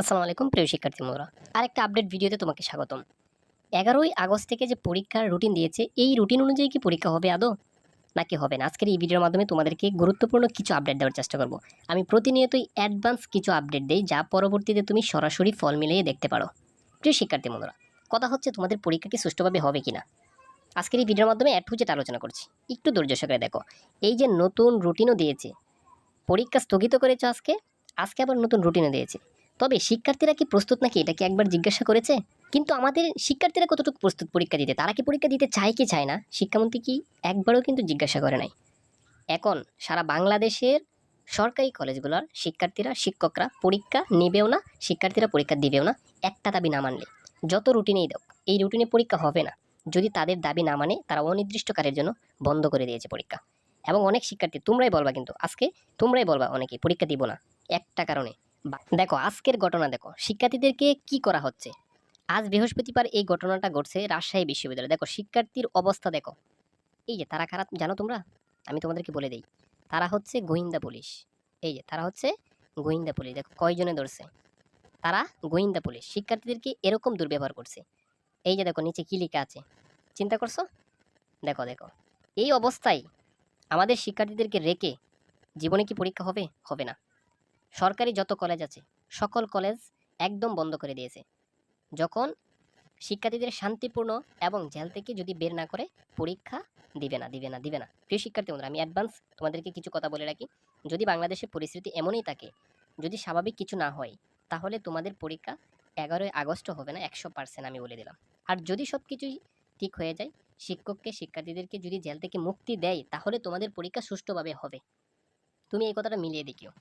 আসসালামু আলাইকুম প্রিয় শিক্ষার্থী বন্ধুরা। আরেকটা আপডেট ভিডিওতে তোমাকে স্বাগতম। ১১ই আগস্ট থেকে যে পরীক্ষার রুটিন দিয়েছে, এই রুটিন অনুযায়ী কি পরীক্ষা হবে আদৌ? নাকি হবে না? আজকের এই ভিডিওর মাধ্যমে তোমাদেরকে গুরুত্বপূর্ণ কিছু আপডেট দেওয়ার চেষ্টা করব। আমি প্রতিনিয়তই অ্যাডভান্স কিছু আপডেট দেই, যা পরবর্তীতে তুমি সরাসরি ফল মিলিয়ে দেখতে পারো। প্রিয় শিক্ষার্থী বন্ধুরা, কথা হচ্ছে তোমাদের পরীক্ষা কি সুষ্ঠুভাবে হবে কিনা? আজকের এই ভিডিওর মাধ্যমে টু জেড আলোচনা করছি। একটু ধৈর্য সহকারে দেখো। এই যে নতুন রুটিনও দিয়েছে, পরীক্ষা স্থগিত করেছে আজকে, আজকে আবার নতুন রুটিনে দিয়েছে। তবে শিক্ষার্থীরা কি প্রস্তুত নাকি এটা কি একবার জিজ্ঞাসা করেছে? কিন্তু আমাদের শিক্ষার্থীরা কতটুকু প্রস্তুত পরীক্ষা দিতে? তারা কি পরীক্ষা দিতে চায় কি চায় না? শিক্ষামন্ত্রী কি একবারও কিন্তু জিজ্ঞাসা করে নাই। এখন সারা বাংলাদেশের সরকারি কলেজগুলোর শিক্ষার্থীরা, শিক্ষকরা পরীক্ষা নেবেও না, শিক্ষার্থীরা পরীক্ষা দিবেও না, একটা দাবি না মানলে। যত রুটিনেই দাও, এই রুটিনে পরীক্ষা হবে না। যদি তাদের দাবি না মানে, তারা অনির্দিষ্টকালের জন্য বন্ধ করে দিয়েছে পরীক্ষা। এবং অনেক শিক্ষার্থী তোমরাই বলবা, কিন্তু আজকে তোমরাই বলবা অনেকেই পরীক্ষা দিব না একটা কারণে। দেখো আজকের ঘটনা, দেখো শিক্ষার্থীদেরকে কি করা হচ্ছে। আজ বৃহস্পতিবার এই ঘটনাটা ঘটছে রাজশাহী বিশ্ববিদ্যালয়ে। দেখো শিক্ষার্থীর অবস্থা দেখো। এই যে তারা খারাপ জানো তোমরা, আমি তোমাদেরকে বলে দেই। তারা হচ্ছে গোয়েন্দা পুলিশ। এই যে তারা হচ্ছে গোয়েন্দা পুলিশ। দেখো কয়জনে ধরছে। তারা গোয়েন্দা পুলিশ শিক্ষার্থীদেরকে এরকম দুর্ব্যবহার করছে। এই যে দেখো নিচে কি লেখা আছে, চিন্তা করছো? দেখো দেখো, এই অবস্থায় আমাদের শিক্ষার্থীদেরকে রেখে জীবনে কি পরীক্ষা হবে? হবে না। সরকারি যত কলেজ আছে সকল কলেজ একদম বন্ধ করে দিয়েছে। যখন শিক্ষার্থীদের শান্তিপূর্ণ এবং জেল থেকে যদি বের না করে, পরীক্ষা দিবে না, দিবে না, দিবে না। প্রিয় শিক্ষার্থী বন্ধুরা, আমি অ্যাডভান্স তোমাদেরকে কিছু কথা বলে রাখি। যদি বাংলাদেশের পরিস্থিতি এমনই থাকে, যদি স্বাভাবিক কিছু না হয়, তাহলে তোমাদের পরীক্ষা ১১ই আগস্ট হবে না, ১০০% আমি বলে দিলাম। আর যদি সব কিছুই ঠিক হয়ে যায়, শিক্ষককে শিক্ষার্থীদেরকে যদি জেল থেকে মুক্তি দেয়, তাহলে তোমাদের পরীক্ষা সুষ্ঠুভাবে হবে। তুমি এই কথাটা মিলিয়ে দেখিও।